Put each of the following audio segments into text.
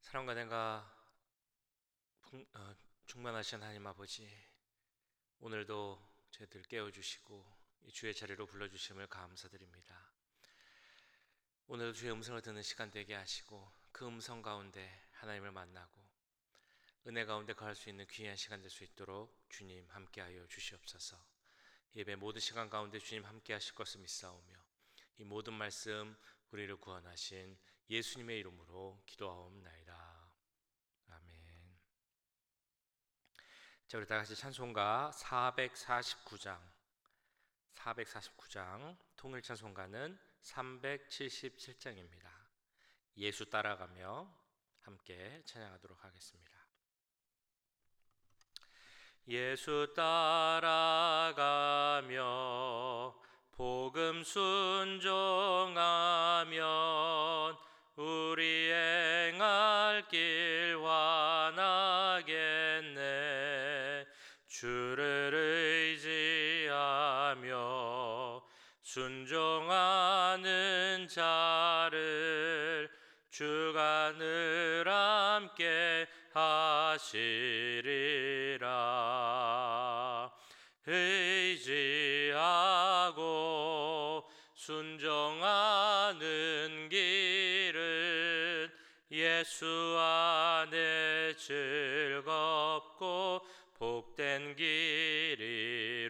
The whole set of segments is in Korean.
사랑과 내가 충만하신 하나님 아버지, 오늘도 저희들 깨워주시고 이 주의 자리로 불러주심을 감사드립니다. 오늘도 주의 음성을 듣는 시간 되게 하시고 그 음성 가운데 하나님을 만나고 은혜 가운데 거할 수 있는 귀한 시간 될 수 있도록 주님 함께하여 주시옵소서. 예배 모든 시간 가운데 주님 함께 하실 것을 믿사오며 이 모든 말씀 우리를 구원하신 예수님의 이름으로 기도하옵나이다. 아멘. 자, 우리 다 같이 찬송가 449장 통일 찬송가는 377장입니다. 예수 따라가며 함께 찬양하도록 하겠습니다. 예수 따라가며 복음 순종하면 우리 행할 길 환하겠네. 주를 의지하며 순종하는 자를 주가 늘 함께 하시리라. 의지하고 순종하는 길은 예수 안에 즐겁고 복된 길이로다.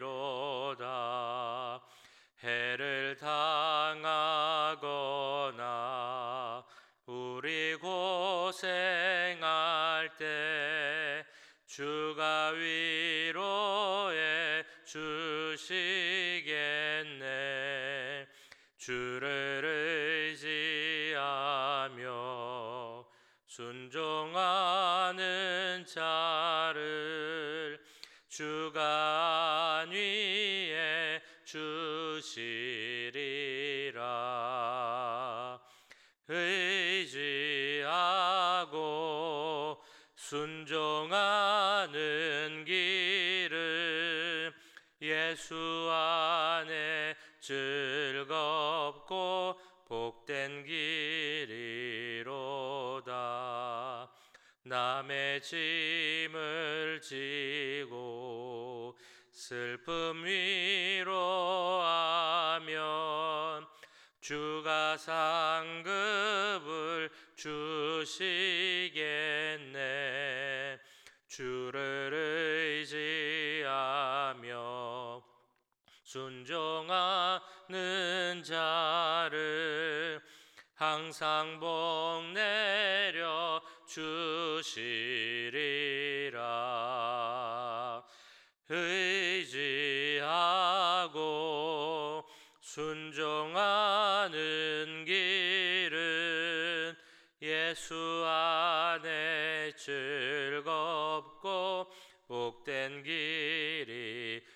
해를 당하거나 우리 고생할 때 주가 위로해 주시겠네. 주를 의지하며 순종하는 자를 주가 안위해 주시리라. 의지하고 순종하는 길은 예수 안에 즐겁고 복된 길이로다. 남의 짐을 지고 슬픔 위로하면 주가 상급을 주시겠네. 주를 의지하며 순종하는 자를 항상 복 내려 주시리라. 의지하고 순종하는 길은 예수 안에 즐겁고 복된 길이로다.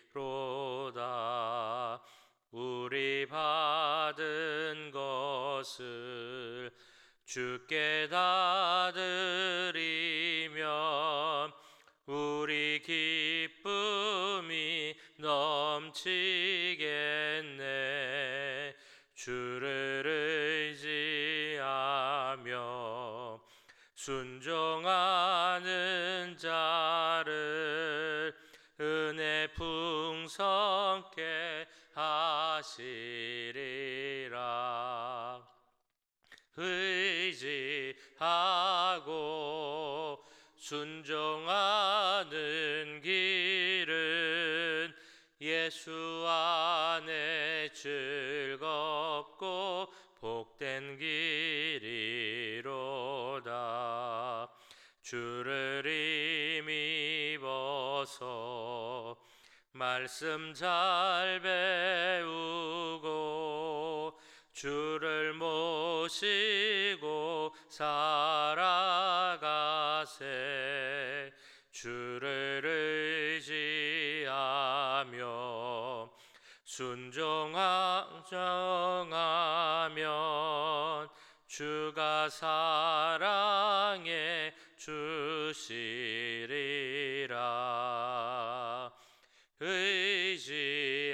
우리 받은 것을 주께 다 드리면 우리 기쁨이 넘치겠네. 주를 의지하며 순종하는 자를 은혜 풍성케 하시리라. 의지하고 순종하는 길은 예수 안에 즐겁고 복된 길이로다. 주를 힘입어서 말씀 잘 배우고 주를 모시고 살아가세. 주를 의지하며 순종하면 주가 사랑해 주시리라. 의지하고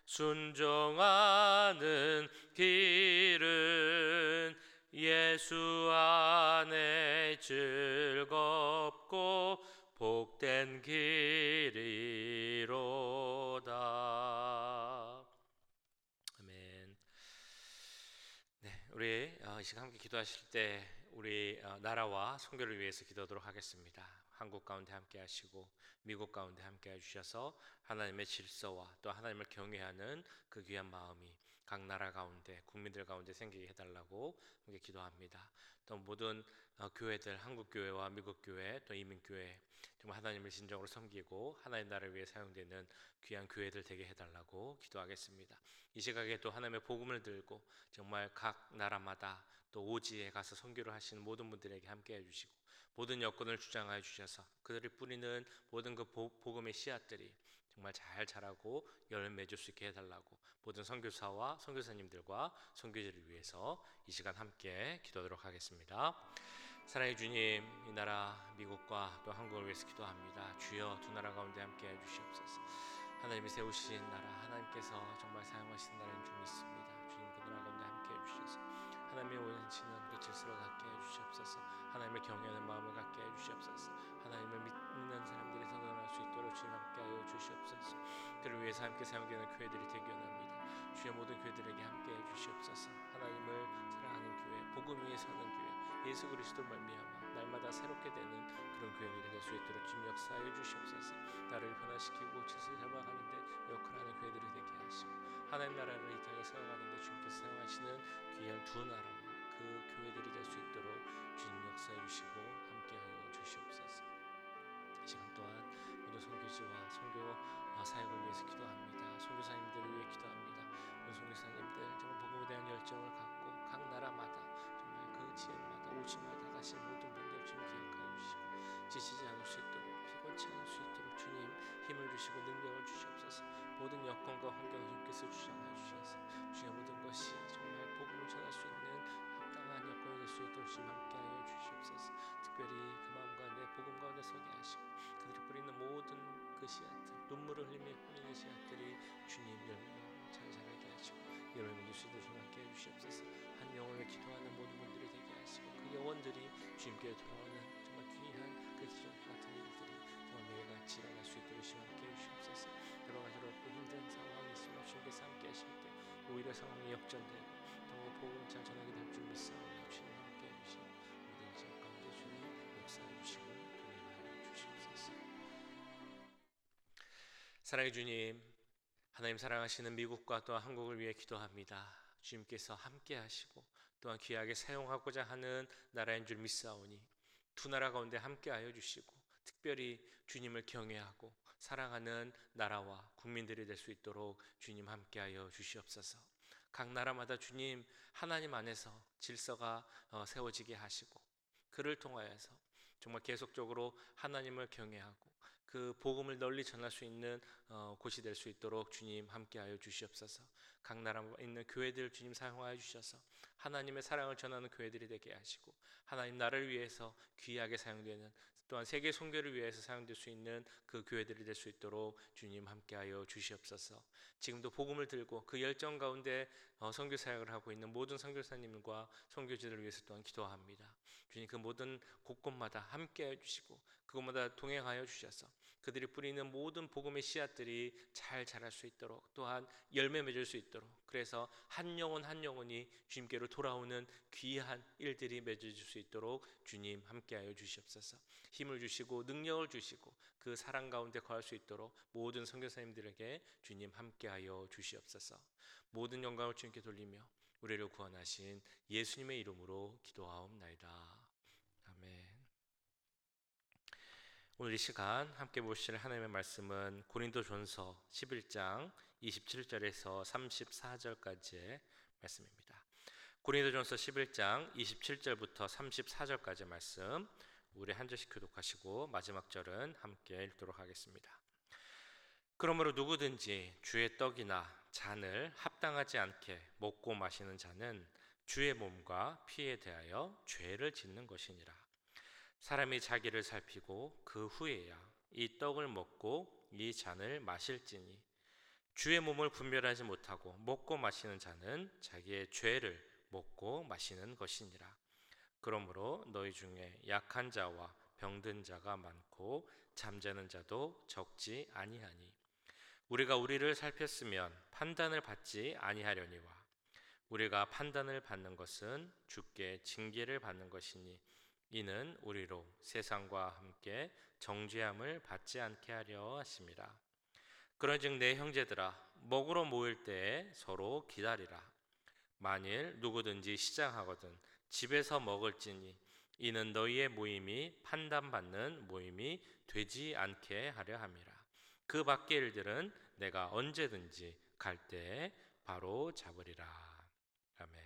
순종하는 길은 예수 안에 즐겁고 복된 길이로다. 아멘. 네, 우리 이 시간 함께 기도하실 때 우리 나라와 선교를 위해서 기도하도록 하겠습니다. 한국 가운데 함께 하시고 미국 가운데 함께 해주셔서 하나님의 질서와 또 하나님을 경외하는 그 귀한 마음이 각 나라 가운데 국민들 가운데 생기게 해달라고 함께 기도합니다. 또 모든 교회들, 한국 교회와 미국 교회 또 이민 교회 정말 하나님을 진정으로 섬기고 하나님 나라를 위해 사용되는 귀한 교회들 되게 해달라고 기도하겠습니다. 이 시각에 또 하나님의 복음을 들고 정말 각 나라마다 또 오지에 가서 선교를 하시는 모든 분들에게 함께 해주시고 모든 여건을 주장하여 주셔서 그들이 뿌리는 모든 그 복음의 씨앗들이 정말 잘 자라고 열매 맺을 수 있게 해달라고 모든 선교사와 선교사님들과 선교지를 위해서 이 시간 함께 기도하도록 하겠습니다. 사랑의 주님, 이 나라 미국과 또 한국을 위해서 기도합니다. 주여 두 나라 가운데 함께 해주시옵소서. 하나님이 세우신 나라, 하나님께서 정말 사용하신 나라인 줄 믿습니다. 주님 그 나라 가운데 함께 해주셔서 하나님의 원하시는 그 질서를 갖게 해주시옵소서. 하나님을 경외하는 마음을 갖게 해주시옵소서. 하나님을 믿는 사람들이 성공할 수 있도록 주님 함께하여 주시옵소서. 그를 위해서 함께 사용되는 교회들이 되기 원합니다. 주의 모든 교회들에게 함께 해주시옵소서. 하나님을 사랑하는 교회, 복음 위에 서는 교회, 예수 그리스도 말미암아 날마다 새롭게 되는 그런 교회들이 될 수 있도록 주님 역사하여 주시옵소서. 나를 변화시키고 질서를 잡아가는데 역할하는 교회들이 되게 하시고 하나님 나라를 이 땅에 세워가는데 주님께서 사용하시는 귀한 두 나라와 그 교회들이 될 수 있도록 주님 역사해 주시고 함께하여 주시옵소서. 이 시간 또한 모든 선교지와 선교 사역을 위해서 기도합니다. 선교사님들을 위해 기도합니다. 모든 선교사님들 정말 복음에 대한 열정을 갖고 각 나라마다 정말 그 지역마다 오지마다 가신 모든 분들 주님 기억하여 주시고 지치지 않을 수 있도록 피곤치 않을 수 있도록 주님 힘을 주시고 능력을 주시옵소서. 모든 여건과 환경을 주님께서 주장하여 주셔서 주의 모든 것이 정말 복음을 전할 수 있는 합당한 여건이 될 수 있도록 주님 함께하여 주시옵소서. 특별히 그 마음 가운데 복음 가운데 서게 하시고 그들이 뿌리는 모든 그 씨앗들 눈물을 흘리며 뿌리는 씨앗들이 주님 열매로 잘 자라게 하시고 열매 맺을 수 있도록 주님 함께해 주시옵소서. 한 영혼을 기도하는 모든 분들이 되게 하시고 그 영혼들이 주님께 돌아오는 정말 귀한 그 기적 같은 일들이 정말 매일같이 일어날 수 있도록 주님 함께해 주시옵소서. 여러 가지로 어렵고 힘든 상황이 있으면 주님께서 함께 하실 때 오히려 상황이 역전되고 또 복음 잘 전하게 될 줄 믿사오니 주님 함께해 주시고 모든 지역 가운데 주님 역사해 주시고 동행하여 주시옵소서. 사랑의 주님, 하나님 사랑하시는 미국과 또 한국을 위해 기도합니다. 주님께서 함께 하시고 또한 귀하게 사용하고자 하는 나라인 줄 믿사오니 두 나라 가운데 함께 하여 주시고 특별히 주님을 경외하고 사랑하는 나라와 국민들이 될 수 있도록 주님 함께 하여 주시옵소서. 각 나라마다 주님 하나님 안에서 질서가 세워지게 하시고 그를 통하여서 정말 계속적으로 하나님을 경외하고 그 복음을 널리 전할 수 있는 곳이 될 수 있도록 주님 함께하여 주시옵소서. 각 나라에 있는 교회들 주님 사용하여 주셔서 하나님의 사랑을 전하는 교회들이 되게 하시고 하나님 나라를 위해서 귀하게 사용되는 또한 세계 선교를 위해서 사용될 수 있는 그 교회들이 될 수 있도록 주님 함께하여 주시옵소서. 지금도 복음을 들고 그 열정 가운데 선교 사역을 하고 있는 모든 선교사님과 선교지들을 위해서 또한 기도합니다. 주님 그 모든 곳곳마다 함께해 주시고 그곳마다 동행하여 주셔서 그들이 뿌리는 모든 복음의 씨앗들이 잘 자랄 수 있도록 또한 열매 맺을 수 있도록 그래서 한 영혼 한 영혼이 주님께로 돌아오는 귀한 일들이 맺어질 수 있도록 주님 함께하여 주시옵소서. 힘을 주시고 능력을 주시고 그 사랑 가운데 거할 수 있도록 모든 선교사님들에게 주님 함께하여 주시옵소서. 모든 영광을 주님께 돌리며 우리를 구원하신 예수님의 이름으로 기도하옵나이다. 아멘. 오늘 이 시간 함께 보실 하나님의 말씀은 고린도전서 11장 27절에서 34절까지의 말씀입니다. 고린도전서 11장 27절부터 34절까지의 말씀 우리 한 절씩 교독하시고 마지막 절은 함께 읽도록 하겠습니다. 그러므로 누구든지 주의 떡이나 잔을 합당하지 않게 먹고 마시는 자는 주의 몸과 피에 대하여 죄를 짓는 것이니라. 사람이 자기를 살피고 그 후에야 이 떡을 먹고 이 잔을 마실지니 주의 몸을 분별하지 못하고 먹고 마시는 자는 자기의 죄를 먹고 마시는 것이니라. 그러므로 너희 중에 약한 자와 병든 자가 많고 잠자는 자도 적지 아니하니 우리가 우리를 살폈으면 판단을 받지 아니하려니와 우리가 판단을 받는 것은 주께 징계를 받는 것이니 이는 우리로 세상과 함께 정죄함을 받지 않게 하려 하심이라. 그런즉 내 형제들아 먹으러 모일 때에 서로 기다리라. 만일 누구든지 시장하거든 집에서 먹을지니 이는 너희의 모임이 판단받는 모임이 되지 않게 하려 함이라. 그 밖의 일들은 내가 언제든지 갈 때에 바로 잡으리라. 아멘.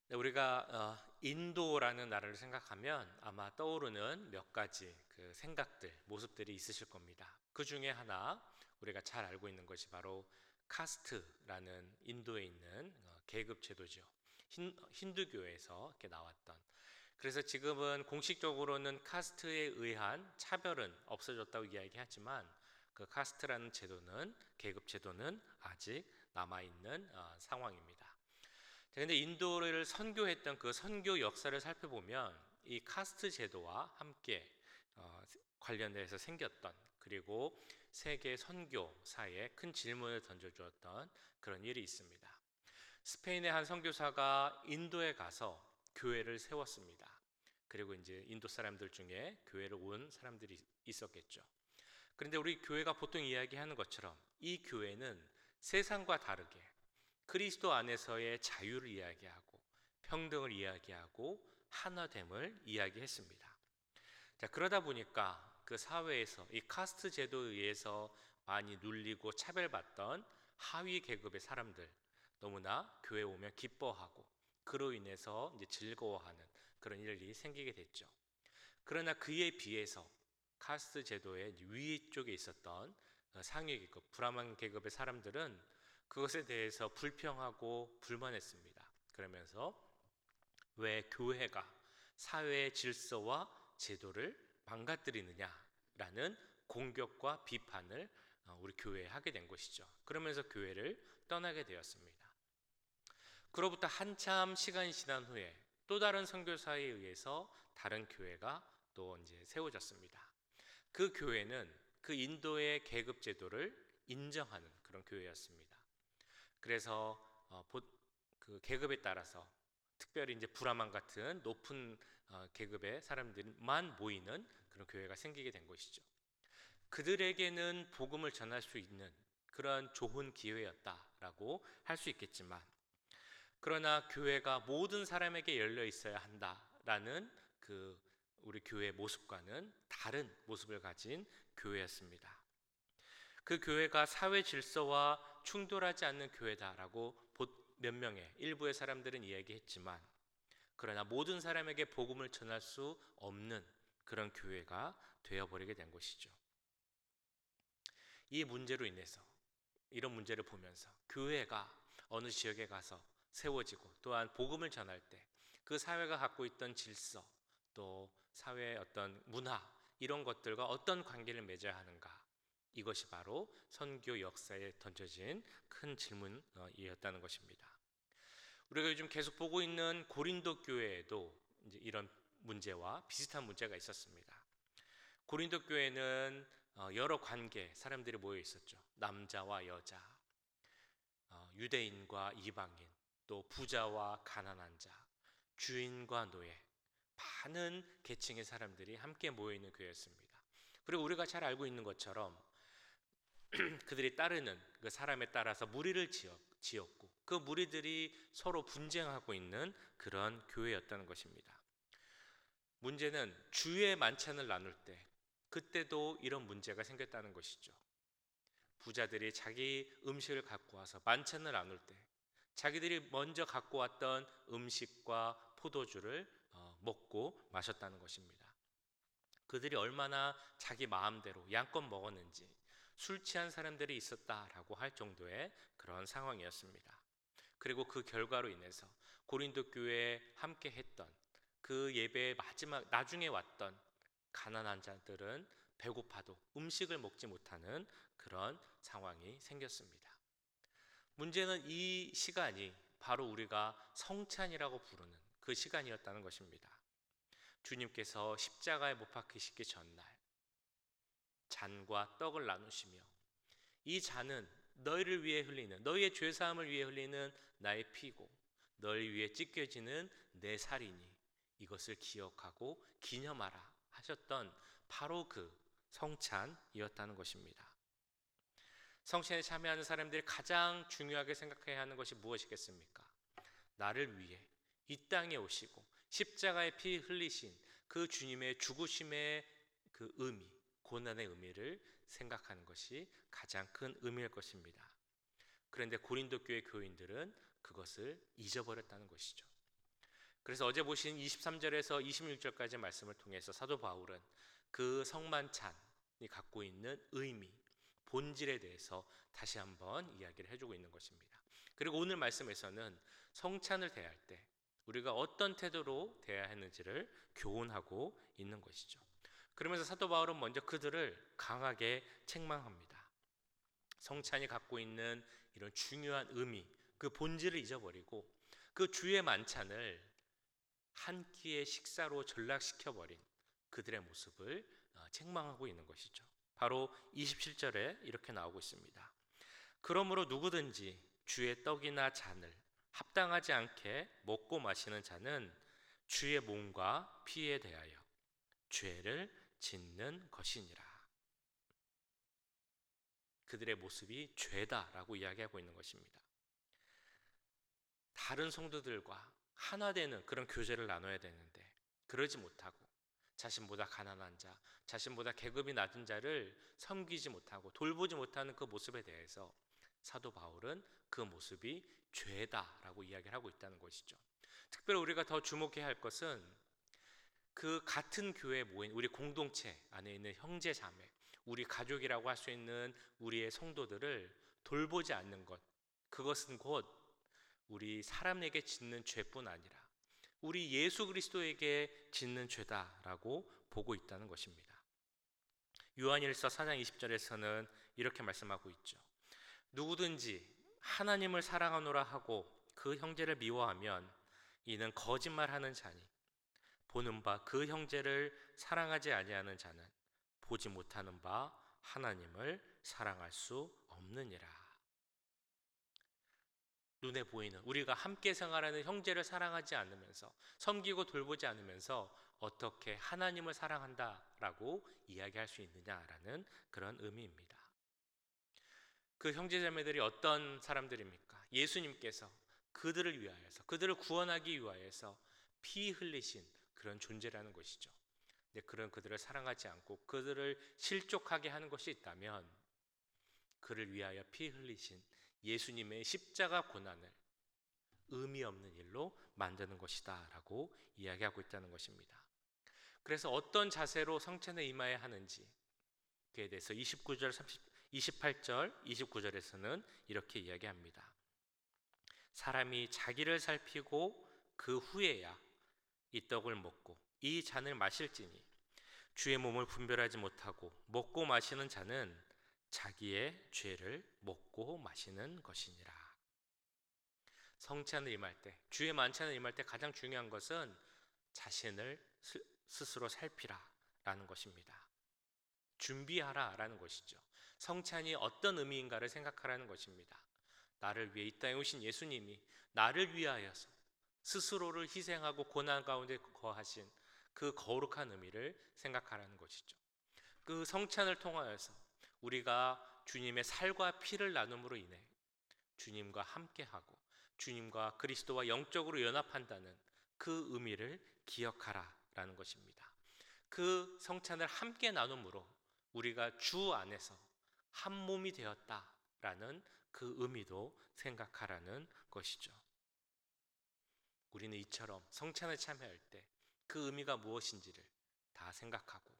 네, 우리가 인도라는 나라를 생각하면 아마 떠오르는 몇 가지 그 생각들, 모습들이 있으실 겁니다. 그 중에 하나 우리가 잘 알고 있는 것이 바로 카스트라는 인도에 있는 계급 제도죠. 힌두교에서 이렇게 나왔던. 그래서 지금은 공식적으로는 카스트에 의한 차별은 없어졌다고 이야기하지만 그 카스트라는 제도는 계급 제도는 아직 남아 있는 상황입니다. 그런데 인도를 선교했던 그 선교 역사를 살펴보면 이 카스트 제도와 함께 관련돼서 생겼던 그리고 세계 선교사에 큰 질문을 던져주었던 그런 일이 있습니다. 스페인의 한 선교사가 인도에 가서 교회를 세웠습니다. 그리고 이제 인도 사람들 중에 교회를 온 사람들이 있었겠죠. 그런데 우리 교회가 보통 이야기하는 것처럼 이 교회는 세상과 다르게 그리스도 안에서의 자유를 이야기하고 평등을 이야기하고 하나됨을 이야기했습니다. 자, 그러다 보니까 그 사회에서 이 카스트 제도에 의해서 많이 눌리고 차별받던 하위 계급의 사람들 너무나 교회에 오면 기뻐하고 그로 인해서 이제 즐거워하는 그런 일이 생기게 됐죠. 그러나 그에 비해서 카스트 제도의 위쪽에 있었던 상위 계급, 브라만 계급의 사람들은 그것에 대해서 불평하고 불만했습니다. 그러면서 왜 교회가 사회의 질서와 제도를 망가뜨리느냐라는 공격과 비판을 우리 교회에 하게 된 것이죠. 그러면서 교회를 떠나게 되었습니다. 그로부터 한참 시간이 지난 후에 또 다른 선교사에 의해서 다른 교회가 또 이제 세워졌습니다. 그 교회는 그 인도의 계급 제도를 인정하는 그런 교회였습니다. 그래서 그 계급에 따라서 특별히 이제 브라만 같은 높은 계급의 사람들만 모이는 그런 교회가 생기게 된 것이죠. 그들에게는 복음을 전할 수 있는 그런 좋은 기회였다라고 할 수 있겠지만 그러나 교회가 모든 사람에게 열려 있어야 한다라는 그 우리 교회의 모습과는 다른 모습을 가진 교회였습니다. 그 교회가 사회 질서와 충돌하지 않는 교회다라고 몇 명의 일부의 사람들은 이야기했지만 그러나 모든 사람에게 복음을 전할 수 없는 그런 교회가 되어버리게 된 것이죠. 이 문제로 인해서 이런 문제를 보면서 교회가 어느 지역에 가서 세워지고 또한 복음을 전할 때 그 사회가 갖고 있던 질서 또 사회의 어떤 문화 이런 것들과 어떤 관계를 맺어야 하는가 이것이 바로 선교 역사에 던져진 큰 질문이었다는 것입니다. 우리가 요즘 계속 보고 있는 고린도 교회에도 이제 이런 문제와 비슷한 문제가 있었습니다. 고린도 교회는 여러 관계 사람들이 모여 있었죠. 남자와 여자, 유대인과 이방인, 또 부자와 가난한 자, 주인과 노예, 많은 계층의 사람들이 함께 모여 있는 교회였습니다. 그리고 우리가 잘 알고 있는 것처럼 그들이 따르는 그 사람에 따라서 무리를 지었고 그 무리들이 서로 분쟁하고 있는 그런 교회였다는 것입니다. 문제는 주의 만찬을 나눌 때 그때도 이런 문제가 생겼다는 것이죠. 부자들이 자기 음식을 갖고 와서 만찬을 나눌 때 자기들이 먼저 갖고 왔던 음식과 포도주를 먹고 마셨다는 것입니다. 그들이 얼마나 자기 마음대로 양껏 먹었는지 술 취한 사람들이 있었다라고 할 정도의 그런 상황이었습니다. 그리고 그 결과로 인해서 고린도 교회에 함께 했던 그 예배의 마지막 나중에 왔던 가난한 자들은 배고파도 음식을 먹지 못하는 그런 상황이 생겼습니다. 문제는 이 시간이 바로 우리가 성찬이라고 부르는 그 시간이었다는 것입니다. 주님께서 십자가에 못 박히시기 전날 잔과 떡을 나누시며 이 잔은 너희를 위해 흘리는, 너희의 죄사함을 위해 흘리는 나의 피고 너희 위해 찢겨지는 내 살이니 이것을 기억하고 기념하라 하셨던 바로 그 성찬이었다는 것입니다. 성찬에 참여하는 사람들이 가장 중요하게 생각해야 하는 것이 무엇이겠습니까? 나를 위해 이 땅에 오시고 십자가의 피 흘리신 그 주님의 죽으심의 그 의미, 고난의 의미를 생각하는 것이 가장 큰 의미일 것입니다. 그런데 고린도 교회 교인들은 그것을 잊어버렸다는 것이죠. 그래서 어제 보신 23절에서 26절까지 말씀을 통해서 사도 바울은 그 성만찬이 갖고 있는 의미, 본질에 대해서 다시 한번 이야기를 해주고 있는 것입니다. 그리고 오늘 말씀에서는 성찬을 대할 때 우리가 어떤 태도로 대해야 하는지를 교훈하고 있는 것이죠. 그러면서 사도 바울은 먼저 그들을 강하게 책망합니다. 성찬이 갖고 있는 이런 중요한 의미, 그 본질을 잊어버리고 그 주의 만찬을 한 끼의 식사로 전락시켜버린 그들의 모습을 책망하고 있는 것이죠. 바로 27절에 이렇게 나오고 있습니다. 그러므로 누구든지 주의 떡이나 잔을 합당하지 않게 먹고 마시는 자는 주의 몸과 피에 대하여 죄를 짓는 것이니라. 그들의 모습이 죄다라고 이야기하고 있는 것입니다. 다른 성도들과 하나 되는 그런 교제를 나눠야 되는데 그러지 못하고 자신보다 가난한 자, 자신보다 계급이 낮은 자를 섬기지 못하고 돌보지 못하는 그 모습에 대해서 사도 바울은 그 모습이 죄다라고 이야기를 하고 있다는 것이죠. 특별히 우리가 더 주목해야 할 것은 그 같은 교회에 모인 우리 공동체 안에 있는 형제 자매, 우리 가족이라고 할 수 있는 우리의 성도들을 돌보지 않는 것, 그것은 곧 우리 사람에게 짓는 죄뿐 아니라 우리 예수 그리스도에게 짓는 죄다라고 보고 있다는 것입니다. 요한일서 4장 20절에서는 이렇게 말씀하고 있죠. 누구든지 하나님을 사랑하노라 하고 그 형제를 미워하면 이는 거짓말하는 자니 보는 바 그 형제를 사랑하지 아니하는 자는 보지 못하는 바 하나님을 사랑할 수 없느니라. 눈에 보이는 우리가 함께 생활하는 형제를 사랑하지 않으면서 섬기고 돌보지 않으면서 어떻게 하나님을 사랑한다라고 이야기할 수 있느냐라는 그런 의미입니다. 그 형제자매들이 어떤 사람들입니까? 예수님께서 그들을 위하여서, 그들을 구원하기 위하여서 피 흘리신 그런 존재라는 것이죠. 근데 그런 그들을 사랑하지 않고 그들을 실족하게 하는 것이 있다면 그를 위하여 피 흘리신 예수님의 십자가 고난을 의미 없는 일로 만드는 것이다 라고 이야기하고 있다는 것입니다. 그래서 어떤 자세로 성찬에 임해야 하는지 그에 대해서 28절, 29절에서는 이렇게 이야기합니다. 사람이 자기를 살피고 그 후에야 이 떡을 먹고 이 잔을 마실지니 주의 몸을 분별하지 못하고 먹고 마시는 자는 자기의 죄를 먹고 마시는 것이니라. 성찬을 임할 때, 주의 만찬을 임할 때 가장 중요한 것은 자신을 스스로 살피라라는 것입니다. 준비하라라는 것이죠. 성찬이 어떤 의미인가를 생각하라는 것입니다. 나를 위해 이 땅에 오신 예수님이 나를 위하여서 스스로를 희생하고 고난 가운데 거하신 그 거룩한 의미를 생각하라는 것이죠. 그 성찬을 통하여서 우리가 주님의 살과 피를 나눔으로 인해 주님과 함께하고 주님과 그리스도와 영적으로 연합한다는 그 의미를 기억하라라는 것입니다. 그 성찬을 함께 나눔으로 우리가 주 안에서 한 몸이 되었다라는 그 의미도 생각하라는 것이죠. 우리는 이처럼 성찬에 참여할 때 그 의미가 무엇인지를 다 생각하고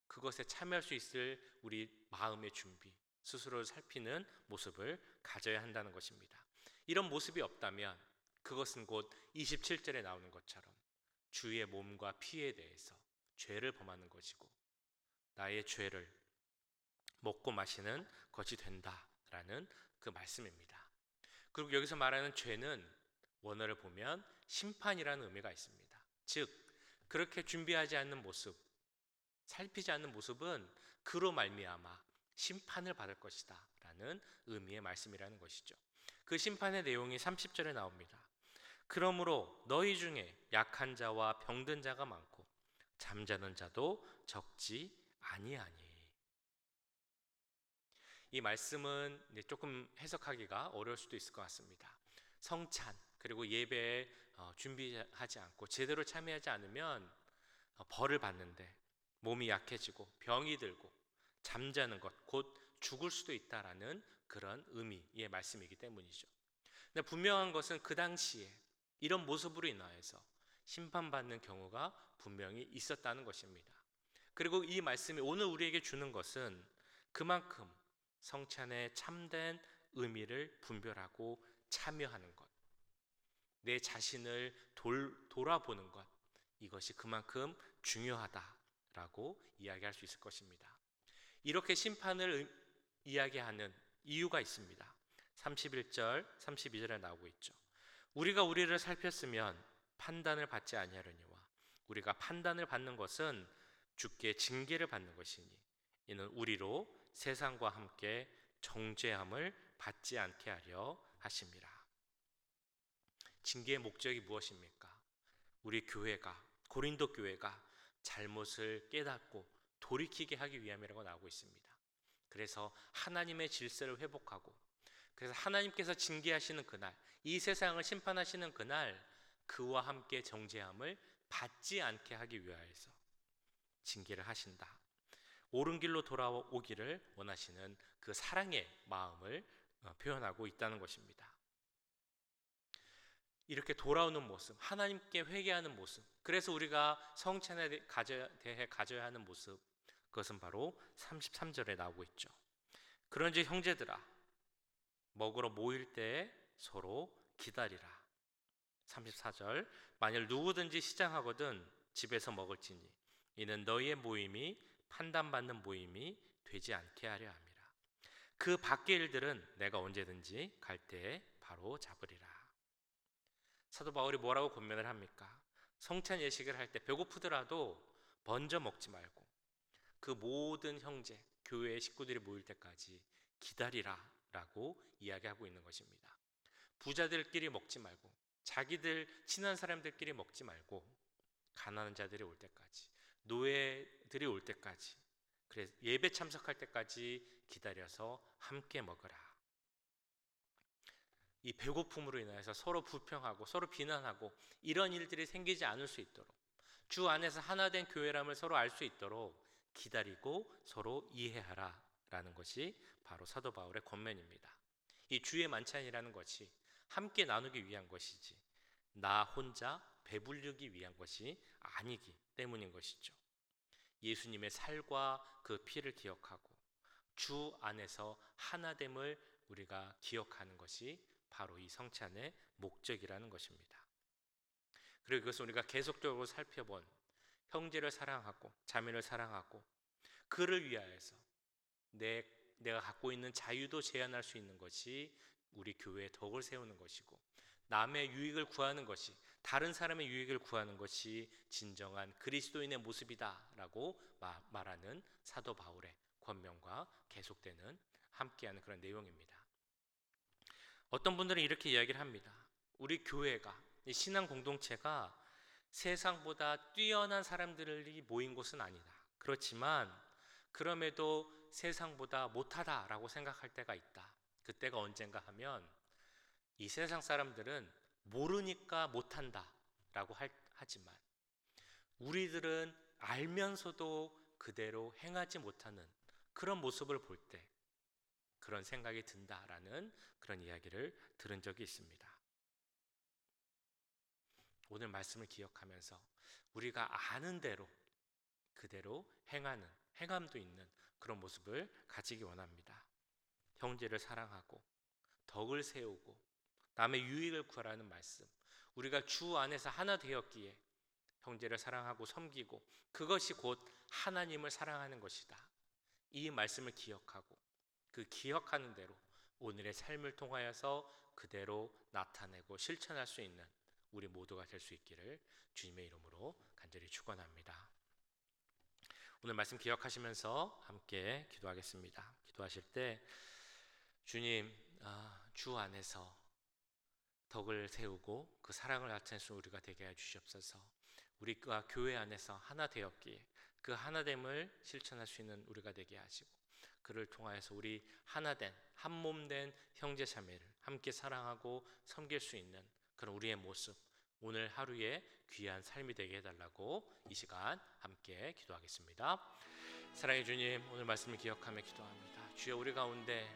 그것에 참여할 수 있을 우리 마음의 준비, 스스로를 살피는 모습을 가져야 한다는 것입니다. 이런 모습이 없다면 그것은 곧 27절에 나오는 것처럼 주의 몸과 피에 대해서 죄를 범하는 것이고 나의 죄를 먹고 마시는 것이 된다라는 그 말씀입니다. 그리고 여기서 말하는 죄는 원어를 보면 심판이라는 의미가 있습니다. 즉, 그렇게 준비하지 않는 모습, 살피지 않는 모습은 그로 말미암아 심판을 받을 것이다 라는 의미의 말씀이라는 것이죠. 그 심판의 내용이 30절에 나옵니다. 그러므로 너희 중에 약한 자와 병든 자가 많고 잠자는 자도 적지 아니하니. 이 말씀은 조금 해석하기가 어려울 수도 있을 것 같습니다. 성찬 그리고 예배에 준비하지 않고 제대로 참여하지 않으면 벌을 받는데 몸이 약해지고 병이 들고 잠자는 것, 곧 죽을 수도 있다라는 그런 의미의 말씀이기 때문이죠. 근데 분명한 것은 그 당시에 이런 모습으로 인하여서 심판받는 경우가 분명히 있었다는 것입니다. 그리고 이 말씀이 오늘 우리에게 주는 것은 그만큼 성찬의 참된 의미를 분별하고 참여하는 것, 내 자신을 돌아보는 것, 이것이 그만큼 중요하다라고 이야기할 수 있을 것입니다. 이렇게 심판을 이야기하는 이유가 있습니다. 31절, 32절에 나오고 있죠. 우리가 우리를 살폈으면 판단을 받지 아니하려니와 우리가 판단을 받는 것은 주께 징계를 받는 것이니 이는 우리로 세상과 함께 정죄함을 받지 않게 하려 하심이라. 징계의 목적이 무엇입니까? 우리 교회가, 고린도 교회가 잘못을 깨닫고 돌이키게 하기 위함이라고 나오고 있습니다. 그래서 하나님의 질서를 회복하고, 그래서 하나님께서 징계하시는 그날, 이 세상을 심판하시는 그날 그와 함께 정죄함을 받지 않게 하기 위하여서 징계를 하신다. 옳은 길로 돌아오기를 원하시는 그 사랑의 마음을 표현하고 있다는 것입니다. 이렇게 돌아오는 모습, 하나님께 회개하는 모습, 그래서 우리가 성찬에 대해 가져야 하는 모습, 그것은 바로 33절에 나오고 있죠. 그런즉 형제들아, 먹으러 모일 때 서로 기다리라. 34절, 만일 누구든지 시장하거든 집에서 먹을지니 이는 너희의 모임이 판단받는 모임이 되지 않게 하려 함이라. 그 밖의 일들은 내가 언제든지 갈 때에 바로 잡으리라. 사도 바울이 뭐라고 권면을 합니까? 성찬 예식을 할 때 배고프더라도 먼저 먹지 말고 그 모든 형제, 교회의 식구들이 모일 때까지 기다리라 라고 이야기하고 있는 것입니다. 부자들끼리 먹지 말고, 자기들 친한 사람들끼리 먹지 말고, 가난한 자들이 올 때까지, 노예들이 올 때까지, 그래서 예배 참석할 때까지 기다려서 함께 먹으라. 이 배고픔으로 인해서 서로 불평하고 서로 비난하고 이런 일들이 생기지 않을 수 있도록, 주 안에서 하나된 교회람을 서로 알 수 있도록 기다리고 서로 이해하라 라는 것이 바로 사도 바울의 권면입니다. 이 주의 만찬이라는 것이 함께 나누기 위한 것이지 나 혼자 배부르기 위한 것이 아니기 때문인 것이죠. 예수님의 살과 그 피를 기억하고 주 안에서 하나됨을 우리가 기억하는 것이 바로 이 성찬의 목적이라는 것입니다. 그리고 이것을 우리가 계속적으로 살펴본 형제를 사랑하고 자매를 사랑하고 그를 위하여서 내가 갖고 있는 자유도 제한할 수 있는 것이 우리 교회의 덕을 세우는 것이고, 남의 유익을 구하는 것이, 다른 사람의 유익을 구하는 것이 진정한 그리스도인의 모습이다라고 말하는 사도 바울의 권면과 계속되는 함께하는 그런 내용입니다. 어떤 분들은 이렇게 이야기를 합니다. 우리 교회가, 이 신앙 공동체가 세상보다 뛰어난 사람들이 모인 곳은 아니다. 그렇지만 그럼에도 세상보다 못하다라고 생각할 때가 있다. 그때가 언젠가 하면 이 세상 사람들은 모르니까 못한다라고 하지만 우리들은 알면서도 그대로 행하지 못하는 그런 모습을 볼 때 그런 생각이 든다라는 그런 이야기를 들은 적이 있습니다. 오늘 말씀을 기억하면서 우리가 아는 대로 그대로 행하는, 행함도 있는 그런 모습을 가지기 원합니다. 형제를 사랑하고 덕을 세우고 남의 유익을 구하라는 말씀, 우리가 주 안에서 하나 되었기에 형제를 사랑하고 섬기고 그것이 곧 하나님을 사랑하는 것이다. 이 말씀을 기억하고 그 기억하는 대로 오늘의 삶을 통하여서 그대로 나타내고 실천할 수 있는 우리 모두가 될 수 있기를 주님의 이름으로 간절히 축원합니다. 오늘 말씀 기억하시면서 함께 기도하겠습니다. 기도하실 때 주님, 주 안에서 덕을 세우고 그 사랑을 나타낼 수 우리가 되게 해 주시옵소서. 우리가 교회 안에서 하나 되었기에 그 하나됨을 실천할 수 있는 우리가 되게 하시고, 그를 통하여서 우리 하나된 한 몸된 형제 자매를 함께 사랑하고 섬길 수 있는 그런 우리의 모습, 오늘 하루의 귀한 삶이 되게 해달라고 이 시간 함께 기도하겠습니다. 사랑의 주님, 오늘 말씀을 기억하며 기도합니다. 주여, 우리 가운데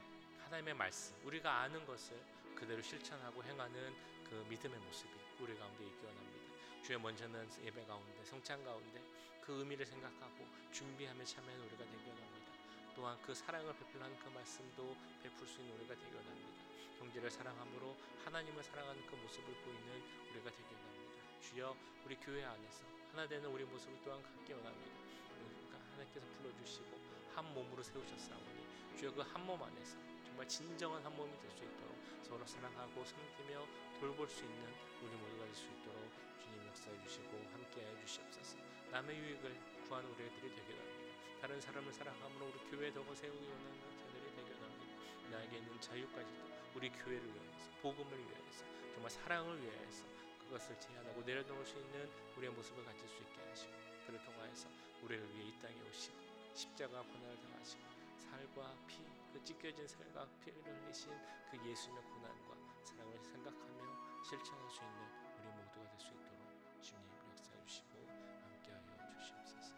하나님의 말씀, 우리가 아는 것을 그대로 실천하고 행하는 그 믿음의 모습이 우리 가운데 있기 원합니다. 주여, 먼저는 예배 가운데, 성찬 가운데 그 의미를 생각하고 준비하며 참여하는 우리가 되기 원합니다. 또한 그 사랑을 베풀라는 그 말씀도 베풀 수 있는 우리가 되기 원합니다. 형제를 사랑함으로 하나님을 사랑하는 그 모습을 보이는 우리가 되기 원합니다. 주여, 우리 교회 안에서 하나 되는 우리 모습을 또한 갖기 원합니다. 그러니까 하나님께서 불러주시고 한 몸으로 세우셨사오니 주여, 그 한 몸 안에서 정말 진정한 한 몸이 될 수 있도록 서로 사랑하고 섬기며 돌볼 수 있는 우리 모두가 될 수 있도록 주님 역사해 주시고 함께해 주시옵소서. 남의 유익을 구하는 우리들이 되게 합니다. 다른 사람을 사랑함으로 우리 교회에 덕을 세우기 원하는 자들이 되게 합니다. 나에게 있는 자유까지도 우리 교회를 위해서, 복음을 위해서, 정말 사랑을 위해서 그것을 제한하고 내려놓을 수 있는 우리의 모습을 가질 수 있게 하시고, 그를 통하여서 우리를 위해 이 땅에 오시고 십자가 고난을 당하시고 살과 피, 그 찢겨진 살과 피를 흘리신 그 예수님의 고난과 사랑을 생각하며 실천할 수 있는 우리 모두가 될 수 있도록 주님 역사해 주시고 함께하여 주시옵소서.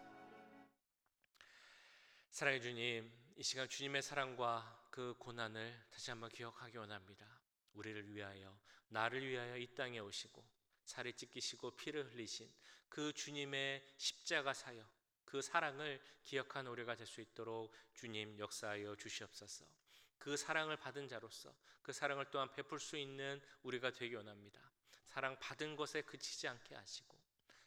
사랑의 주님, 이 시간 주님의 사랑과 그 고난을 다시 한번 기억하기 원합니다. 우리를 위하여, 나를 위하여 이 땅에 오시고 살을 찢기시고 피를 흘리신 그 주님의 십자가 사역, 그 사랑을 기억한 우리가 될 수 있도록 주님 역사하여 주시옵소서. 그 사랑을 받은 자로서 그 사랑을 또한 베풀 수 있는 우리가 되기 원합니다. 사랑 받은 것에 그치지 않게 하시고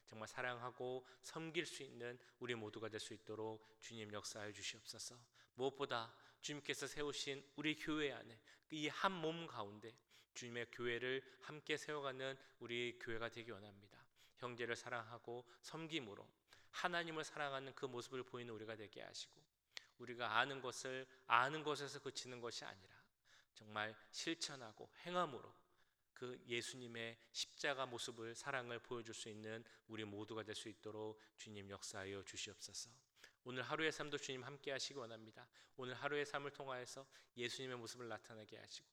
정말 사랑하고 섬길 수 있는 우리 모두가 될 수 있도록 주님 역사하여 주시옵소서. 무엇보다 주님께서 세우신 우리 교회 안에 이 한 몸 가운데 주님의 교회를 함께 세워가는 우리 교회가 되기 원합니다. 형제를 사랑하고 섬김으로 하나님을 사랑하는 그 모습을 보이는 우리가 되게 하시고, 우리가 아는 것을 아는 것에서 그치는 것이 아니라 정말 실천하고 행함으로 그 예수님의 십자가 모습을, 사랑을 보여줄 수 있는 우리 모두가 될 수 있도록 주님 역사하여 주시옵소서. 오늘 하루의 삶도 주님 함께 하시기 원합니다. 오늘 하루의 삶을 통하여서 예수님의 모습을 나타나게 하시고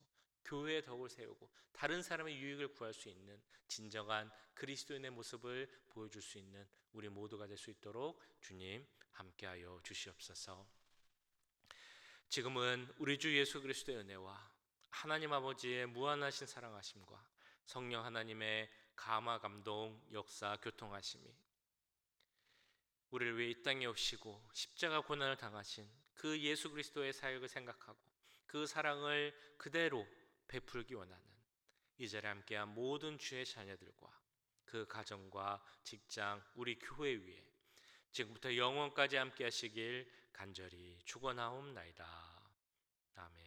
교회의 덕을 세우고 다른 사람의 유익을 구할 수 있는 진정한 그리스도인의 모습을 보여줄 수 있는 우리 모두가 될 수 있도록 주님 함께하여 주시옵소서. 지금은 우리 주 예수 그리스도의 은혜와 하나님 아버지의 무한하신 사랑하심과 성령 하나님의 감화 감동 역사 교통하심이 우리를 위해 이 땅에 오시고 십자가 고난을 당하신 그 예수 그리스도의 사역을 생각하고 그 사랑을 그대로 베풀기 원하는 이 자리에 함께한 모든 주의 자녀들과 그 가정과 직장, 우리 교회 위에 지금부터 영원까지 함께 하시길 간절히 축원하옵나이다. 아멘.